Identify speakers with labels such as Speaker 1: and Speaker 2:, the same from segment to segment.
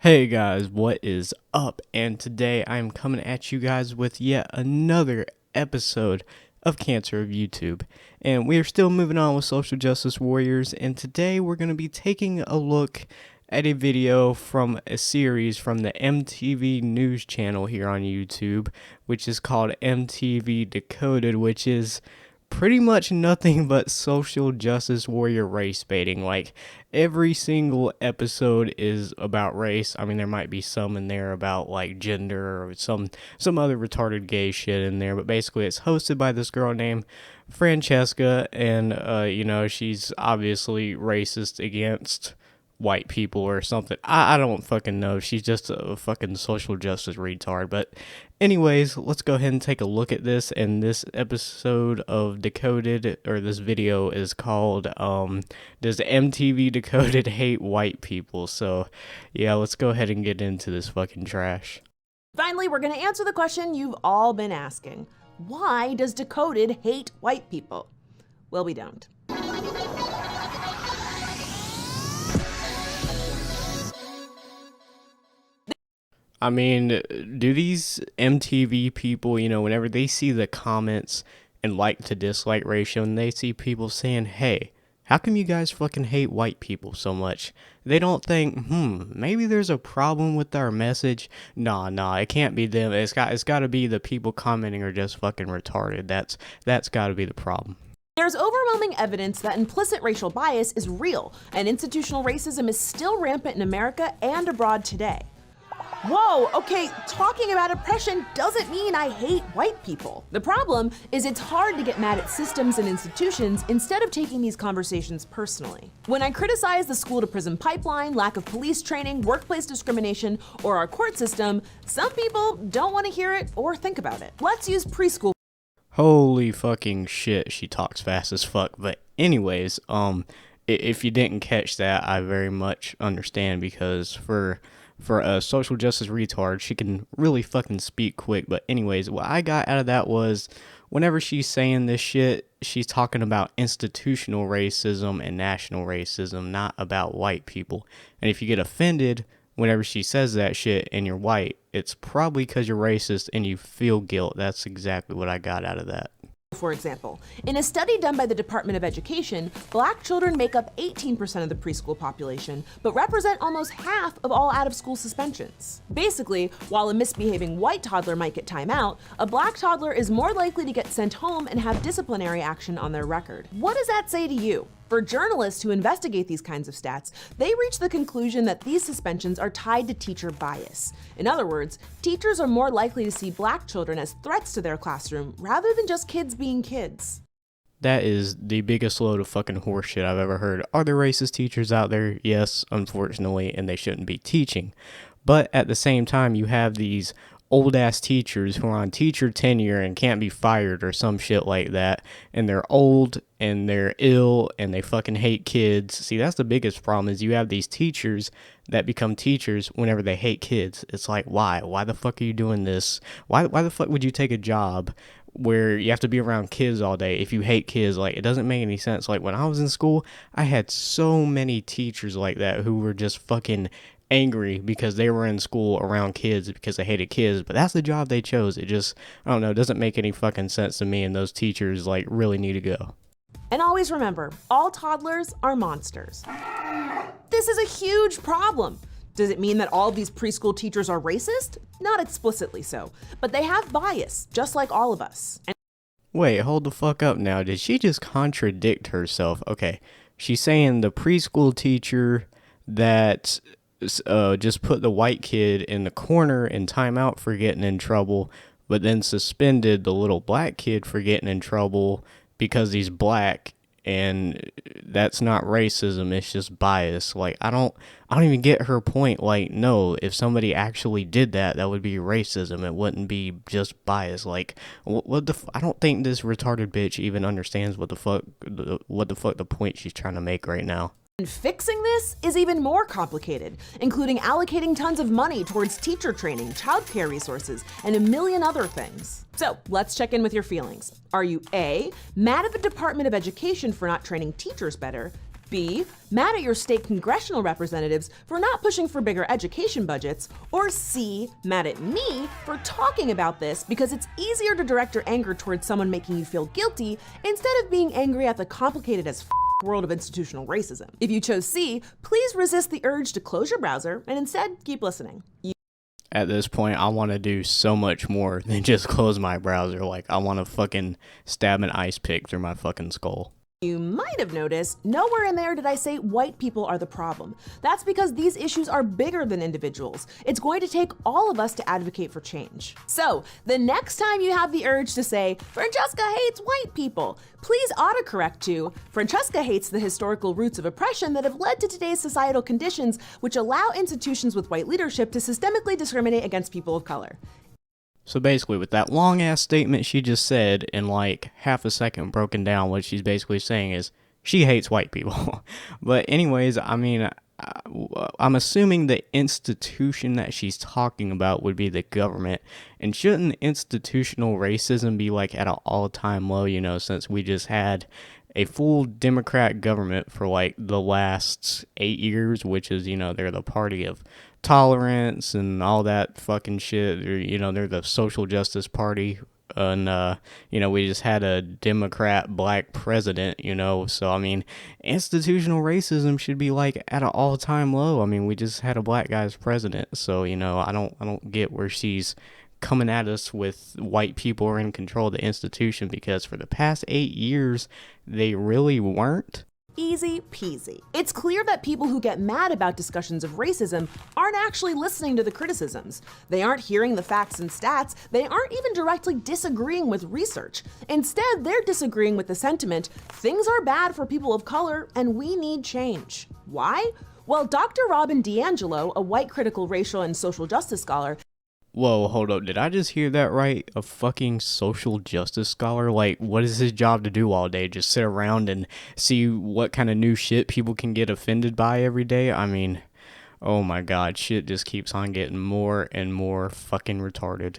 Speaker 1: Hey guys, what is up? And today I'm coming at you guys with yet another episode of Cancer of YouTube. And we are still moving on with social justice warriors, and today we're going to be taking a look at a video from a series from the MTV news channel here on YouTube, which is called MTV Decoded, which is pretty much nothing but social justice warrior race baiting. Like, every single episode is about race. I mean, there might be some in there about like gender or some other retarded gay shit in there, but basically it's hosted by this girl named Francesca, and she's obviously racist against white people or something. I don't fucking know. She's just a fucking social justice retard. But anyways, let's go ahead and take a look at this. And this episode of Decoded, or this video, is called Does MTV Decoded Hate White People? So yeah, let's go ahead and get into this fucking trash.
Speaker 2: Finally, we're going to answer the question you've all been asking. Why does Decoded hate white people? Well, we don't.
Speaker 1: I mean, do these MTV people, whenever they see the comments and like to dislike ratio, and they see people saying, hey, how come you guys fucking hate white people so much? They don't think, maybe there's a problem with our message. Nah, it can't be them. It's got to be the people commenting are just fucking retarded. That's got to be the problem.
Speaker 2: There's overwhelming evidence that implicit racial bias is real, and institutional racism is still rampant in America and abroad today. Whoa, okay, talking about oppression doesn't mean I hate white people. The problem is it's hard to get mad at systems and institutions instead of taking these conversations personally. When I criticize the school-to-prison pipeline, lack of police training, workplace discrimination, or our court system, some people don't want to hear it or think about it. Let's use preschool.
Speaker 1: Holy fucking shit, she talks fast as fuck. But anyways, if you didn't catch that, I very much understand, because for a social justice retard, she can really fucking speak quick. But anyways, what I got out of that was, whenever she's saying this shit, she's talking about institutional racism and national racism, not about white people. And if you get offended whenever she says that shit and you're white, it's probably because you're racist and you feel guilt. That's exactly what I got out of that.
Speaker 2: For example, in a study done by the Department of Education, black children make up 18% of the preschool population, but represent almost half of all out-of-school suspensions. Basically, while a misbehaving white toddler might get time out, a black toddler is more likely to get sent home and have disciplinary action on their record. What does that say to you? For journalists who investigate these kinds of stats, they reach the conclusion that these suspensions are tied to teacher bias. In other words, teachers are more likely to see black children as threats to their classroom rather than just kids being kids.
Speaker 1: That is the biggest load of fucking horseshit I've ever heard. Are there racist teachers out there? Yes, unfortunately, and they shouldn't be teaching. But at the same time, you have these old-ass teachers who are on teacher tenure and can't be fired or some shit like that, and they're old and they're ill and they fucking hate kids. See, that's the biggest problem, is you have these teachers that become teachers whenever they hate kids. It's like, why the fuck are you doing this? Why the fuck would you take a job where you have to be around kids all day if you hate kids? Like, it doesn't make any sense. Like, when I was in school, I had so many teachers like that who were just fucking angry because they were in school around kids because they hated kids, but that's the job they chose. It just, I don't know, it doesn't make any fucking sense to me, and those teachers like really need to go.
Speaker 2: And always remember, all toddlers are monsters. This is a huge problem. Does it mean that all of these preschool teachers are racist? Not explicitly so, but they have bias, just like all of us.
Speaker 1: Wait, hold the fuck up now. Did she just contradict herself? Okay, she's saying the preschool teacher that just put the white kid in the corner in timeout for getting in trouble, but then suspended the little black kid for getting in trouble because he's black, and that's not racism, it's just bias. Like, I don't even get her point. Like, no, if somebody actually did that, that would be racism. It wouldn't be just bias. Like, I don't think this retarded bitch even understands what the fuck the point she's trying to make right now.
Speaker 2: And fixing this is even more complicated, including allocating tons of money towards teacher training, childcare resources, and a million other things. So let's check in with your feelings. Are you A, mad at the Department of Education for not training teachers better? B, mad at your state congressional representatives for not pushing for bigger education budgets, or C, mad at me for talking about this because it's easier to direct your anger towards someone making you feel guilty instead of being angry at the complicated as world of institutional racism. If you chose C, please resist the urge to close your browser and instead keep listening.
Speaker 1: At this point, I want to do so much more than just close my browser. Like, I want to fucking stab an ice pick through my fucking skull.
Speaker 2: You might have noticed, nowhere in there did I say white people are the problem. That's because these issues are bigger than individuals. It's going to take all of us to advocate for change. So, the next time you have the urge to say, Francesca hates white people, please autocorrect to, Francesca hates the historical roots of oppression that have led to today's societal conditions which allow institutions with white leadership to systemically discriminate against people of color.
Speaker 1: So basically, with that long-ass statement she just said, in like half a second broken down, what she's basically saying is, she hates white people. But anyways, I mean, I'm assuming the institution that she's talking about would be the government. And shouldn't institutional racism be like at an all-time low, you know, since we just had a full Democrat government for like the last 8 years, which is, you know, they're the party of tolerance and all that fucking shit. You know, they're the social justice party. And, you know, we just had a Democrat black president, you know. So, I mean, institutional racism should be like at an all-time low. I mean, we just had a black guy as president. So, you know, I don't get where she's coming at us with white people are in control of the institution, because for the past 8 years, they really weren't.
Speaker 2: Easy peasy. It's clear that people who get mad about discussions of racism aren't actually listening to the criticisms. They aren't hearing the facts and stats. They aren't even directly disagreeing with research. Instead, they're disagreeing with the sentiment, things are bad for people of color and we need change. Why? Well, Dr. Robin DiAngelo, a white critical racial and social justice scholar,
Speaker 1: Whoa, hold up. Did I just hear that right? A fucking social justice scholar? Like, what is his job to do all day? Just sit around and see what kind of new shit people can get offended by every day? I mean, oh my god, shit just keeps on getting more and more fucking retarded.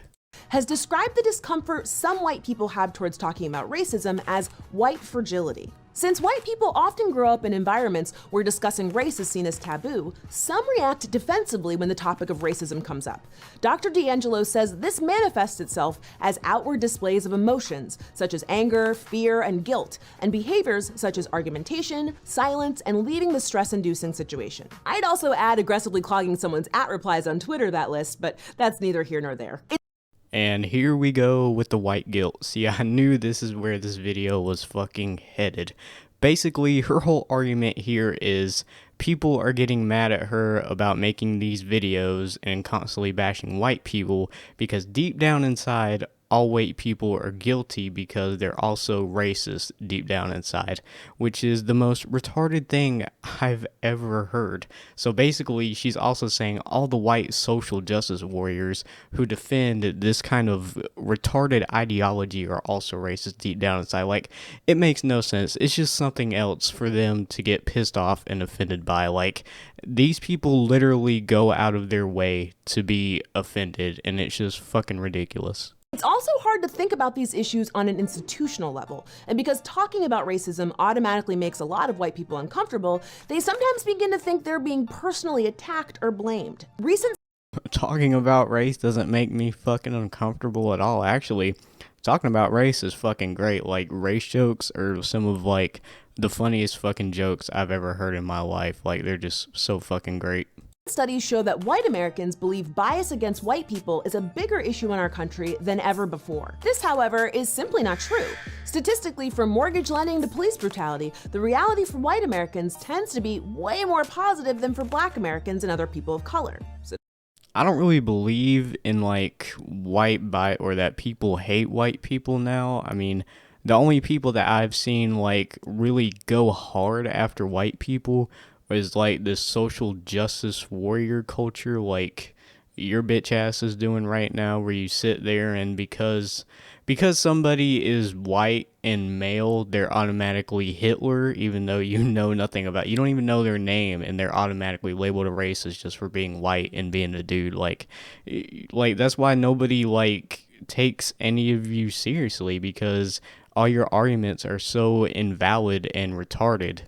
Speaker 2: Has described the discomfort some white people have towards talking about racism as white fragility. Since white people often grow up in environments where discussing race is seen as taboo, some react defensively when the topic of racism comes up. Dr. DiAngelo says this manifests itself as outward displays of emotions, such as anger, fear, and guilt, and behaviors such as argumentation, silence, and leaving the stress-inducing situation. I'd also add aggressively clogging someone's @replies on Twitter that list, but that's neither here nor there.
Speaker 1: And here we go with the white guilt. See, I knew this is where this video was fucking headed. Basically, her whole argument here is people are getting mad at her about making these videos and constantly bashing white people because deep down inside, all white people are guilty because they're also racist deep down inside, which is the most retarded thing I've ever heard. So basically, she's also saying all the white social justice warriors who defend this kind of retarded ideology are also racist deep down inside. Like, it makes no sense. It's just something else for them to get pissed off and offended by. Like, these people literally go out of their way to be offended, and it's just fucking ridiculous.
Speaker 2: It's also hard to think about these issues on an institutional level, and because talking about racism automatically makes a lot of white people uncomfortable, they sometimes begin to think they're being personally attacked or blamed.
Speaker 1: Talking about race doesn't make me fucking uncomfortable at all. Actually, talking about race is fucking great. Like, race jokes are some of like the funniest fucking jokes I've ever heard in my life. Like, they're just so fucking great.
Speaker 2: Studies show that white Americans believe bias against white people is a bigger issue in our country than ever before. This, however, is simply not true. Statistically, from mortgage lending to police brutality, the reality for white Americans tends to be way more positive than for black Americans and other people of color.
Speaker 1: I don't really believe in like white bias or that people hate white people now. I mean, the only people that I've seen like really go hard after white people is like this social justice warrior culture like your bitch ass is doing right now, where you sit there and because somebody is white and male, they're automatically Hitler, even though you know nothing about, you don't even know their name, and they're automatically labeled a racist just for being white and being a dude. Like that's why nobody like takes any of you seriously, because all your arguments are so invalid and retarded.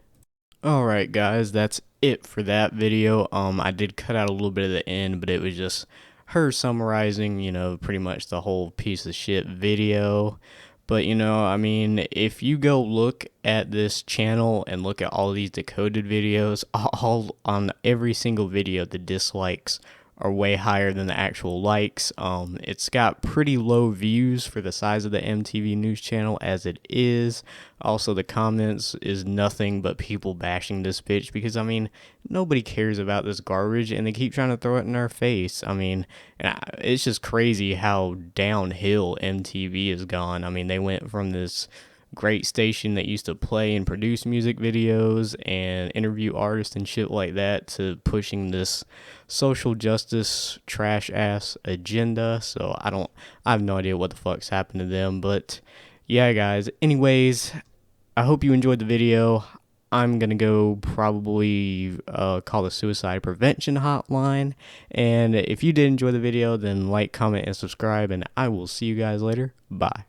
Speaker 1: Alright guys, that's it for that video. I did cut out a little bit of the end, but it was just her summarizing, pretty much the whole piece of shit video. But I mean, if you go look at this channel and look at all these decoded videos, all on every single video, the dislikes are way higher than the actual likes. It's got pretty low views for the size of the MTV News channel as it is. Also, the comments is nothing but people bashing this bitch because, I mean, nobody cares about this garbage and they keep trying to throw it in our face. I mean, it's just crazy how downhill MTV has gone. I mean, they went from this great station that used to play and produce music videos and interview artists and shit like that to pushing this social justice trash ass agenda. So I have no idea what the fuck's happened to them, but yeah guys, anyways, I hope you enjoyed the video. I'm gonna go probably call the suicide prevention hotline, and if you did enjoy the video, then like, comment, and subscribe, and I will see you guys later. Bye.